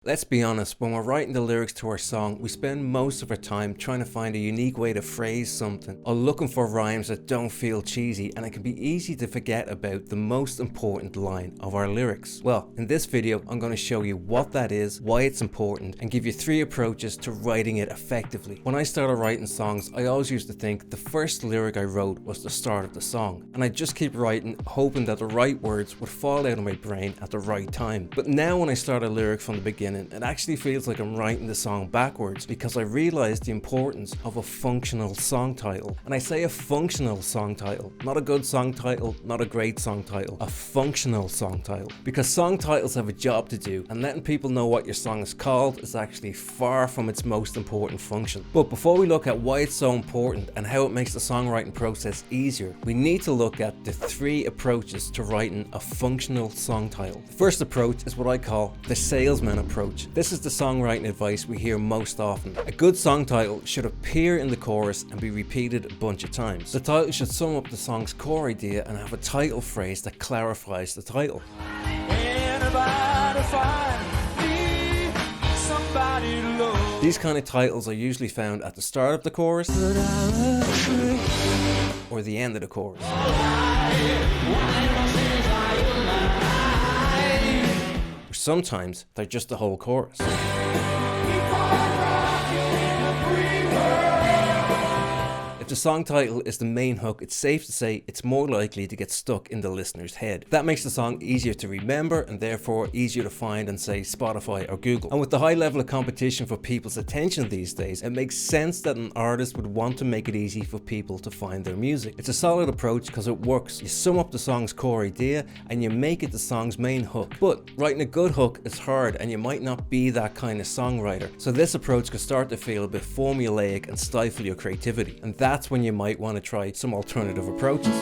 Let's be honest, when we're writing the lyrics to our song, we spend most of our time trying to find a unique way to phrase something, or looking for rhymes that don't feel cheesy, and it can be easy to forget about the most important line of our lyrics. Well, in this video, I'm going to show you what that is, why it's important, and give you 3 approaches to writing it effectively. When I started writing songs, I always used to think the first lyric I wrote was the start of the song, and I'd just keep writing, hoping that the right words would fall out of my brain at the right time. But now when I start a lyric from the beginning, it actually feels like I'm writing the song backwards, because I realized the importance of a functional song title. And I say a functional song title, not a good song title, not a great song title, a functional song title. Because song titles have a job to do, and letting people know what your song is called is actually far from its most important function. But before we look at why it's so important and how it makes the songwriting process easier, we need to look at the 3 approaches to writing a functional song title. The first approach is what I call the salesman approach. This is the songwriting advice we hear most often. A good song title should appear in the chorus and be repeated a bunch of times. The title should sum up the song's core idea and have a title phrase that clarifies the title. These kind of titles are usually found at the start of the chorus or the end of the chorus. Sometimes they're just the whole chorus. If the song title is the main hook, it's safe to say it's more likely to get stuck in the listener's head. That makes the song easier to remember and therefore easier to find on, say, Spotify or Google. And with the high level of competition for people's attention these days, it makes sense that an artist would want to make it easy for people to find their music. It's a solid approach because it works. You sum up the song's core idea and you make it the song's main hook. But writing a good hook is hard, and you might not be that kind of songwriter. So this approach could start to feel a bit formulaic and stifle your creativity. And that's when you might want to try some alternative approaches.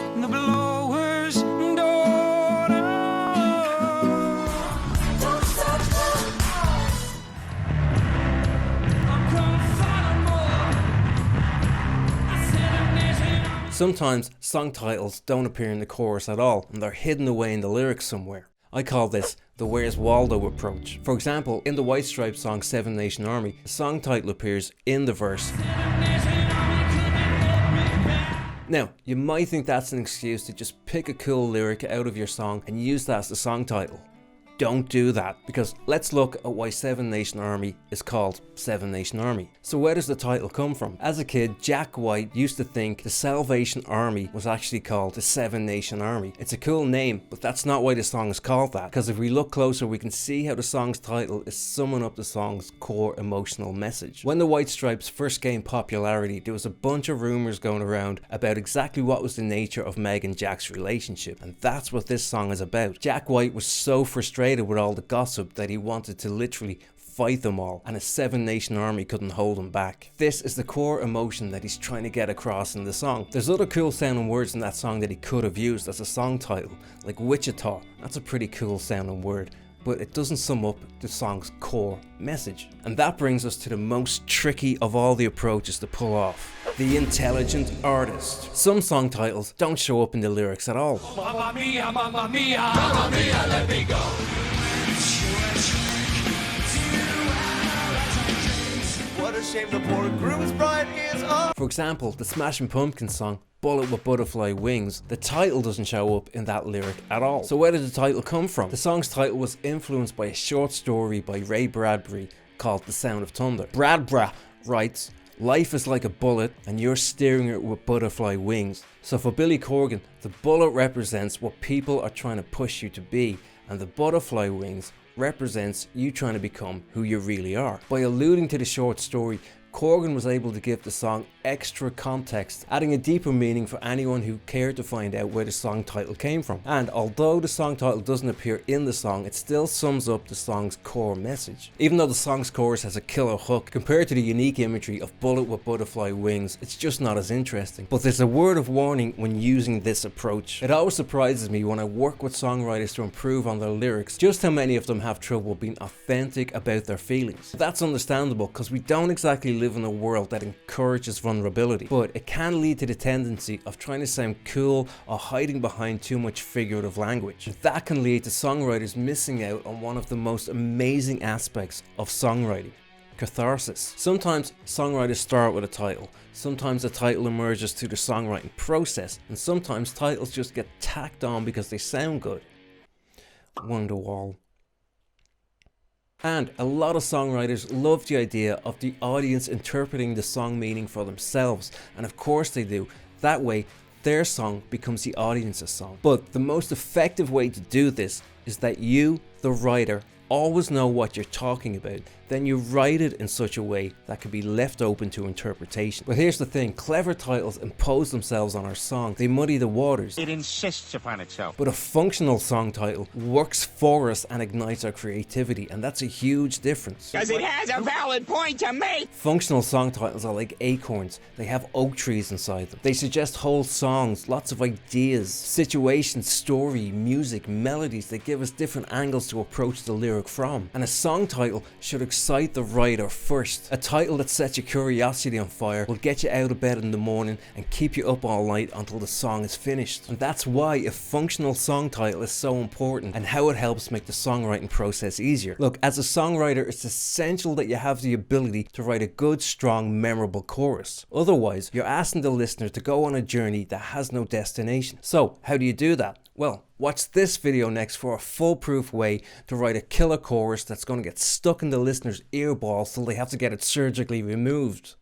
Sometimes song titles don't appear in the chorus at all, and they're hidden away in the lyrics somewhere. I call this the Where's Waldo approach. For example, in the White Stripes song Seven Nation Army, the song title appears in the verse. Now, you might think that's an excuse to just pick a cool lyric out of your song and use that as the song title. Don't do that, because let's look at why Seven Nation Army is called Seven Nation Army. So where does the title come from? As a kid, Jack White used to think the Salvation Army was actually called the Seven Nation Army. It's a cool name, but that's not why the song is called that, because if we look closer we can see how the song's title is summing up the song's core emotional message. When the White Stripes first gained popularity, there was a bunch of rumors going around about exactly what was the nature of Meg and Jack's relationship, and that's what this song is about. Jack White was so frustrated with all the gossip that he wanted to literally fight them all, and a Seven Nation Army couldn't hold him back. This is the core emotion that he's trying to get across in the song. There's other cool sounding words in that song that he could have used as a song title, like Wichita. That's a pretty cool sounding word, but it doesn't sum up the song's core message. And that brings us to the most tricky of all the approaches to pull off: the intelligent artist. Some song titles don't show up in the lyrics at all. Mamma mia, mamma mia, mamma mia, let me go. What a shame the poor groom's bride is up. For example, the Smashing Pumpkins song Bullet with Butterfly Wings, the title doesn't show up in that lyric at all. So where did the title come from? The song's title was influenced by a short story by Ray Bradbury called The Sound of Thunder. Bradbury writes, "Life is like a bullet and you're steering it with butterfly wings." So for Billy Corgan, the bullet represents what people are trying to push you to be, and the butterfly wings represents you trying to become who you really are. By alluding to the short story, Corgan was able to give the song extra context, adding a deeper meaning for anyone who cared to find out where the song title came from. And although the song title doesn't appear in the song, it still sums up the song's core message. Even though the song's chorus has a killer hook, compared to the unique imagery of Bullet with Butterfly Wings, it's just not as interesting. But there's a word of warning when using this approach. It always surprises me when I work with songwriters to improve on their lyrics, just how many of them have trouble being authentic about their feelings. That's understandable, because we don't exactly live live in a world that encourages vulnerability, but it can lead to the tendency of trying to sound cool or hiding behind too much figurative language. That can lead to songwriters missing out on one of the most amazing aspects of songwriting: catharsis. Sometimes songwriters start with a title, sometimes the title emerges through the songwriting process, and sometimes titles just get tacked on because they sound good. Wonderwall. And a lot of songwriters love the idea of the audience interpreting the song meaning for themselves, and of course they do. That way, their song becomes the audience's song. But the most effective way to do this is that you, the writer, always know what you're talking about. Then you write it in such a way that can be left open to interpretation. But here's the thing, clever titles impose themselves on our song. They muddy the waters. It insists upon itself. But a functional song title works for us and ignites our creativity, and that's a huge difference. Because it has a valid point to make. Functional song titles are like acorns. They have oak trees inside them. They suggest whole songs, lots of ideas, situations, story, music, melodies that give us different angles to approach the lyric from. And a song title should excite the writer first. A title that sets your curiosity on fire will get you out of bed in the morning and keep you up all night until the song is finished. And that's why a functional song title is so important and how it helps make the songwriting process easier. Look, as a songwriter, it's essential that you have the ability to write a good, strong, memorable chorus. Otherwise, you're asking the listener to go on a journey that has no destination. So, how do you do that? Well, watch this video next for a foolproof way to write a killer chorus that's going to get stuck in the listener's earballs till they have to get it surgically removed.